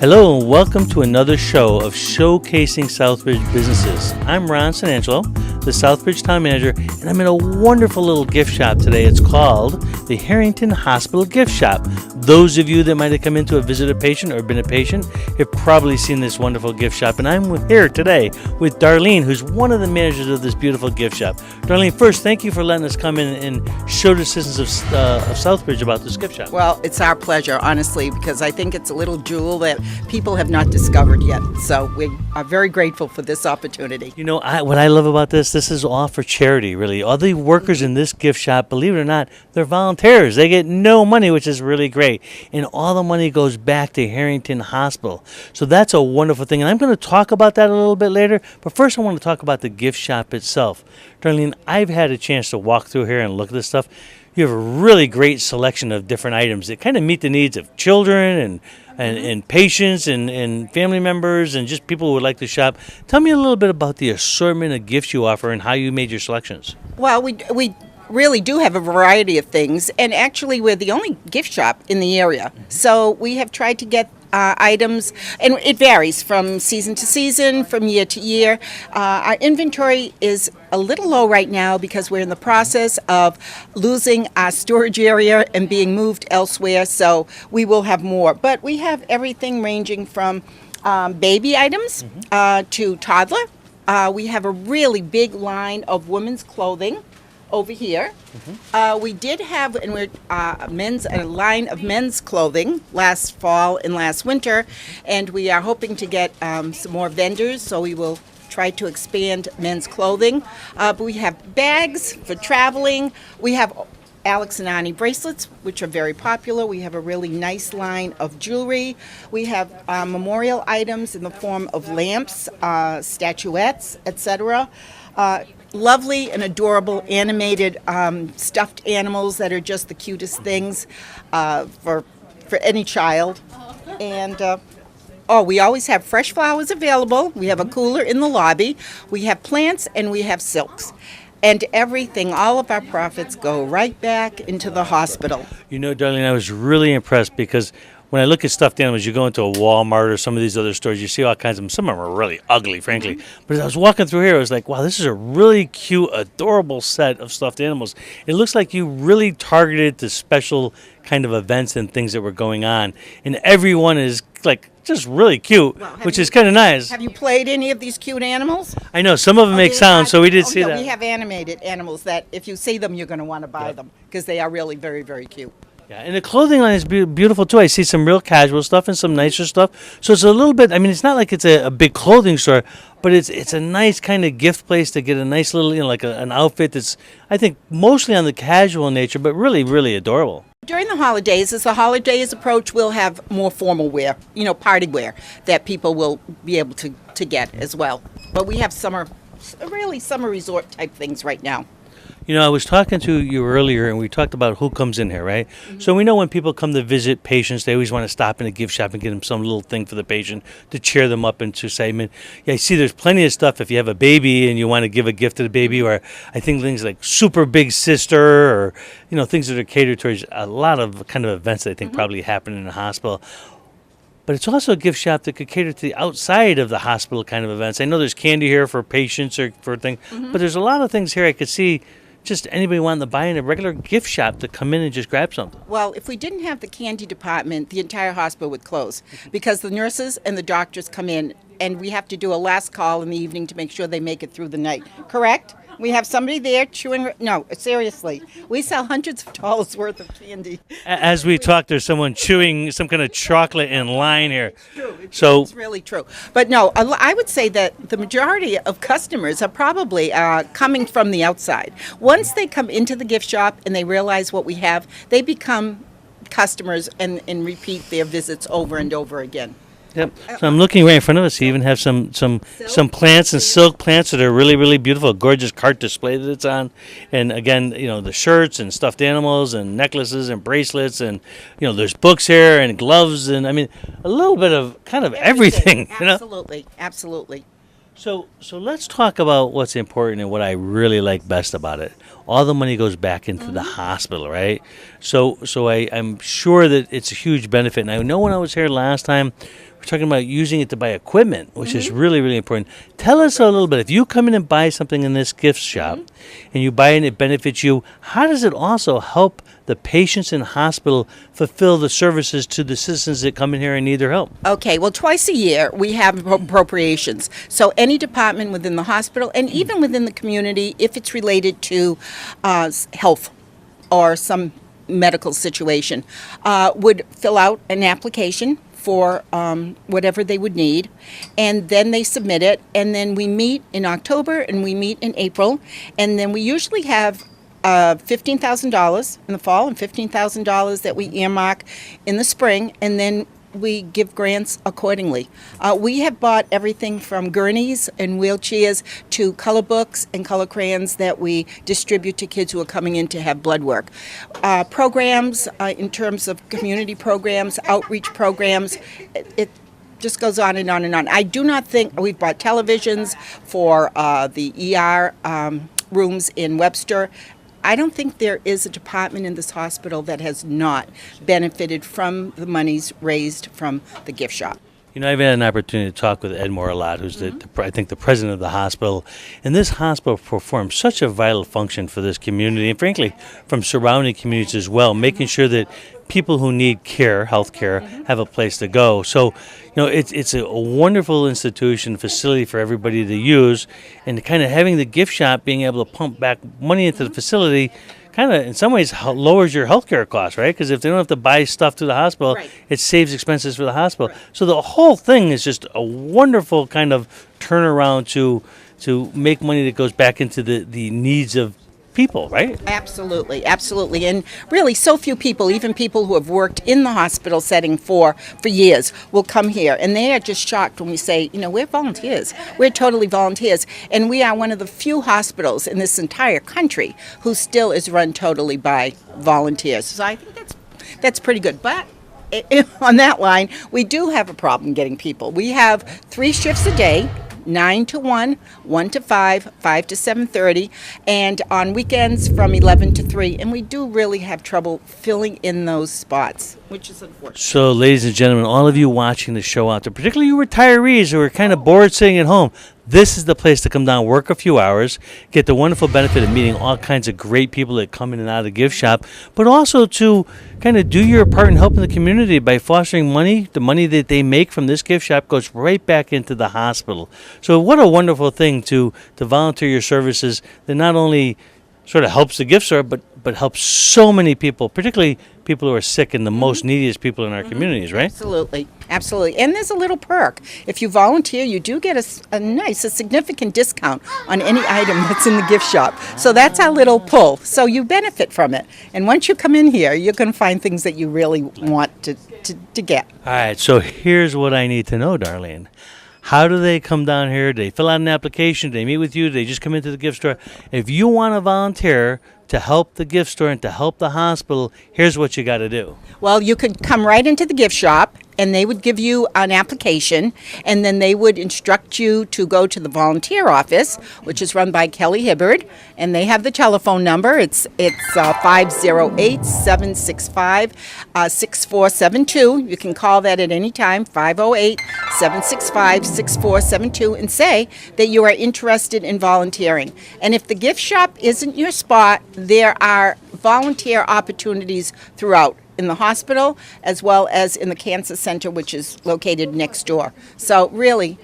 Hello and welcome to another show of Showcasing Southbridge Businesses. I'm Angelo, the Southbridge Town Manager, and I'm in a wonderful little gift shop today. It's called the Harrington Hospital Gift Shop. Those of you that might have come in to visit a patient or been a patient have probably seen this wonderful gift shop, and I'm here today with Darlene, who's one of the managers of this beautiful gift shop. Darlene, first, thank you for letting us come in and show the citizens of Southbridge about this gift shop. Well, it's our pleasure, honestly, because I think it's a little jewel that people have not discovered yet. So we are very grateful for this opportunity. You know, what I love about this is all for charity, really. All the workers in this gift shop, believe it or not, they're volunteers. They get no money, which is really great. And all the money goes back to Harrington Hospital. So that's a wonderful thing. And I'm going to talk about that a little bit later. But first, I want to talk about the gift shop itself. Darlene, I've had a chance to walk through here and look at this stuff. You have a really great selection of different items that kind of meet the needs of children and patients and family members and just people who would like to shop. Tell me a little bit about the assortment of gifts you offer and how you made your selections. Well, we really do have a variety of things, and actually we're the only gift shop in the area. So we have tried to get items, and it varies from season to season, from year to year. Our inventory is a little low right now because we're in the process of losing our storage area and being moved elsewhere, so we will have more. But we have everything ranging from baby items to toddler. We have a really big line of women's clothing over here. We did have a line of men's clothing last fall and last winter, and we are hoping to get some more vendors, so we will try to expand men's clothing. But we have bags for traveling. We have Alex and Ani bracelets, which are very popular. We have a really nice line of jewelry. We have memorial items in the form of lamps, statuettes, etc. Lovely and adorable animated stuffed animals that are just the cutest things for any child. And we always have fresh flowers available. We have a cooler in the lobby. We have plants and we have silks. And everything, all of our profits go right back into the hospital. You know, Darlene, I was really impressed because when I look at stuffed animals, you go into a Walmart or some of these other stores, you see all kinds of them. Some of them are really ugly, frankly. But as I was walking through here, I was like, wow, this is a really cute, adorable set of stuffed animals. It looks like you really targeted the special kind of events and things that were going on. And everyone is like just really cute, which is kind of nice. Have you played any of these cute animals? I know, some of them make sound, so we did see that. We have animated animals that if you see them, you're going to want to buy them because they are really very, very cute. Yeah, and the clothing line is beautiful, too. I see some real casual stuff and some nicer stuff. So it's a little bit, I mean, it's not like it's a big clothing store, but it's a nice kind of gift place to get a nice little, like an outfit that's, I think, mostly on the casual nature, but really, really adorable. During the holidays, as the holidays approach, we'll have more formal wear, party wear that people will be able to get as well. But we have summer resort type things right now. You know, I was talking to you earlier, and we talked about who comes in here, right? So we know when people come to visit patients, they always want to stop in a gift shop and get them some little thing for the patient to cheer them up and to say, I mean, yeah, I see there's plenty of stuff if you have a baby and you want to give a gift to the baby, or I think things like super big sister or, things that are catered towards a lot of kind of events that I think probably happen in the hospital. But it's also a gift shop that could cater to the outside of the hospital kind of events. I know there's candy here for patients or for things, but there's a lot of things here I could see just anybody wanting to buy in a regular gift shop to come in and just grab something. Well, if we didn't have the candy department, the entire hospital would close because the nurses and the doctors come in and we have to do a last call in the evening to make sure they make it through the night. Correct? We have somebody there chewing. No, seriously. We sell hundreds of dollars worth of candy. As we talk, there's someone chewing some kind of chocolate in line here. It's true. It's really true. But no, I would say that the majority of customers are probably coming from the outside. Once they come into the gift shop and they realize what we have, they become customers and repeat their visits over and over again. Yep. So I'm looking right in front of us. You even have some plants and silk plants that are really, really beautiful. A gorgeous cart display that it's on. And again, the shirts and stuffed animals and necklaces and bracelets and, there's books here and gloves and, I mean, a little bit of kind of everything. Absolutely. Absolutely. So let's talk about what's important and what I really like best about it. All the money goes back into the hospital, right? So I'm sure that it's a huge benefit. And I know when I was here last time, we're talking about using it to buy equipment, which is really, really important. Tell us a little bit. If you come in and buy something in this gift shop and you buy it and it benefits you, how does it also help the patients in the hospital fulfill the services to the citizens that come in here and need their help? Okay, well, twice a year we have appropriations. So any department within the hospital and even within the community, if it's related to health or some medical situation, would fill out an application for whatever they would need, and then they submit it, and then we meet in October and we meet in April, and then we usually have $15,000 in the fall and $15,000 that we earmark in the spring, and then we give grants accordingly. We have bought everything from gurneys and wheelchairs to color books and color crayons that we distribute to kids who are coming in to have blood work. Programs in terms of community programs, outreach programs, it just goes on and on and on. I do not think we've bought televisions for the ER rooms in Webster. I don't think there is a department in this hospital that has not benefited from the monies raised from the gift shop. You know, I've had an opportunity to talk with Ed Moore a lot, who's I think the president of the hospital. And this hospital performs such a vital function for this community and, frankly, from surrounding communities as well, making sure that people who need care, health care, have a place to go. So, you know, it's a wonderful institution, facility for everybody to use, and kind of having the gift shop being able to pump back money into the facility kind of, in some ways, lowers your healthcare costs, right? Because if they don't have to buy stuff to the hospital, it saves expenses for the hospital. So the whole thing is just a wonderful kind of turnaround to make money that goes back into the needs of people, right? Absolutely, absolutely. And really, so few people, even people who have worked in the hospital setting for years, will come here. And they are just shocked when we say, you know, we're volunteers. We're totally volunteers. And we are one of the few hospitals in this entire country who still is run totally by volunteers. So I think that's pretty good. But on that line, we do have a problem getting people. We have 3 shifts a day. 9 to 1, 1 to 5, 5 to 7:30, and on weekends from 11 to 3. And we do really have trouble filling in those spots, which is unfortunate. So, ladies and gentlemen, all of you watching the show out there, particularly you retirees who are kind of bored sitting at home, this is the place to come down, work a few hours, get the wonderful benefit of meeting all kinds of great people that come in and out of the gift shop, but also to kind of do your part in helping the community by fostering money. The money that they make from this gift shop goes right back into the hospital. So what a wonderful thing to volunteer your services that not only sort of helps the gift store, but helps so many people, particularly people who are sick and the most neediest people in our communities, right? Absolutely, absolutely. And there's a little perk. If you volunteer, you do get a significant discount on any item that's in the gift shop. So that's our little pull. So you benefit from it. And once you come in here, you're going to find things that you really want to get. All right, so here's what I need to know, Darlene. How do they come down here? Do they fill out an application? Do they meet with you? Do they just come into the gift store? If you want to volunteer to help the gift store and to help the hospital, here's what you got to do. Well, you could come right into the gift shop, and they would give you an application, and then they would instruct you to go to the volunteer office, which is run by Kelly Hibbard, and they have the telephone number. It's 508-765-6472. You can call that at any time, 508-765-6472, and say that you are interested in volunteering. And if the gift shop isn't your spot, there are volunteer opportunities throughout, in the hospital as well as in the cancer center, which is located next door. So really,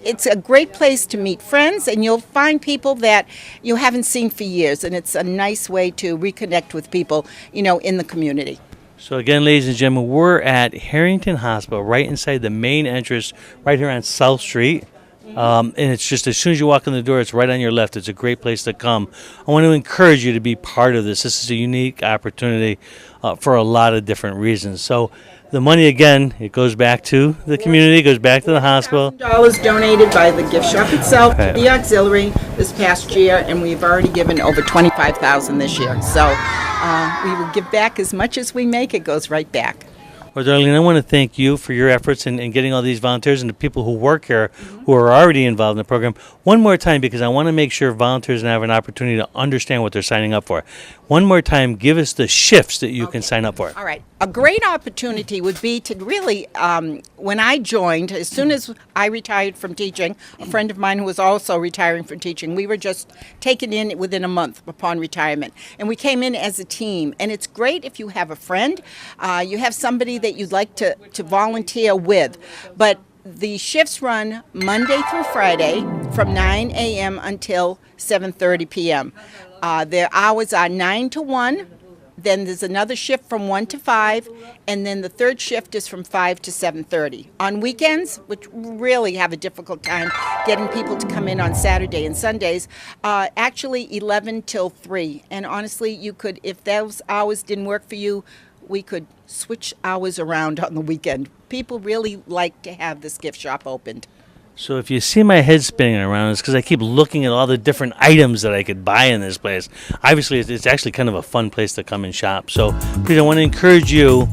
it's a great place to meet friends, and you'll find people that you haven't seen for years, and it's a nice way to reconnect with people, you know, in the community. So again, ladies and gentlemen, we're at Harrington Hospital, right inside the main entrance, right here on South Street. And it's just as soon as you walk in the door, it's right on your left. It's a great place to come. I want to encourage you to be part of this. This is a unique opportunity for a lot of different reasons. So the money, again, it goes back to the community, goes back to the hospital. $1,000 donated by the gift shop itself to the auxiliary this past year, and we've already given over $25,000 this year. So we will give back as much as we make. It goes right back. Well, Darlene, I want to thank you for your efforts in getting all these volunteers and the people who work here who are already involved in the program one more time, because I want to make sure volunteers have an opportunity to understand what they're signing up for. one more time, give us the shifts that you can sign up for. All right. A great opportunity would be to really, when I joined, as soon as I retired from teaching, a friend of mine who was also retiring from teaching, we were just taken in within a month upon retirement. And we came in as a team. And it's great if you have a friend, you have somebody that you'd like to volunteer with. But the shifts run Monday through Friday from 9 a.m. until 7:30 p.m. Their hours are 9 to 1. Then there's another shift from 1 to 5, and then the third shift is from 5 to 7:30. On weekends, which really have a difficult time getting people to come in on Saturday and Sundays, actually 11 till 3. And honestly, you could, if those hours didn't work for you, we could switch hours around on the weekend. People really like to have this gift shop opened. So if you see my head spinning around, it's because I keep looking at all the different items that I could buy in this place. Obviously, it's actually kind of a fun place to come and shop. So please, I want to encourage you,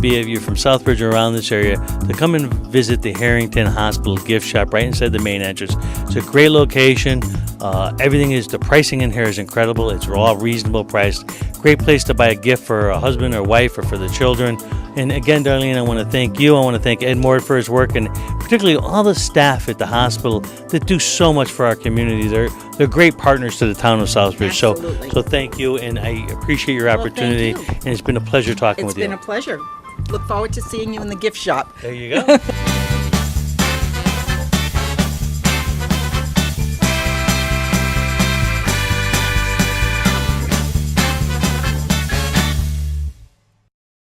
be it you're from Southbridge or around this area, to come and visit the Harrington Hospital gift shop right inside the main entrance. It's a great location. The pricing in here is incredible. It's all reasonable priced. Great place to buy a gift for a husband or wife or for the children. And again, Darlene, I want to thank you. I want to thank Ed Mort for his work, and particularly all the staff at the hospital that do so much for our community. They're great partners to the town of Southbridge. So thank you, and I appreciate your opportunity. Thank you. And it's been a pleasure talking with you. It's been a pleasure. Look forward to seeing you in the gift shop. There you go.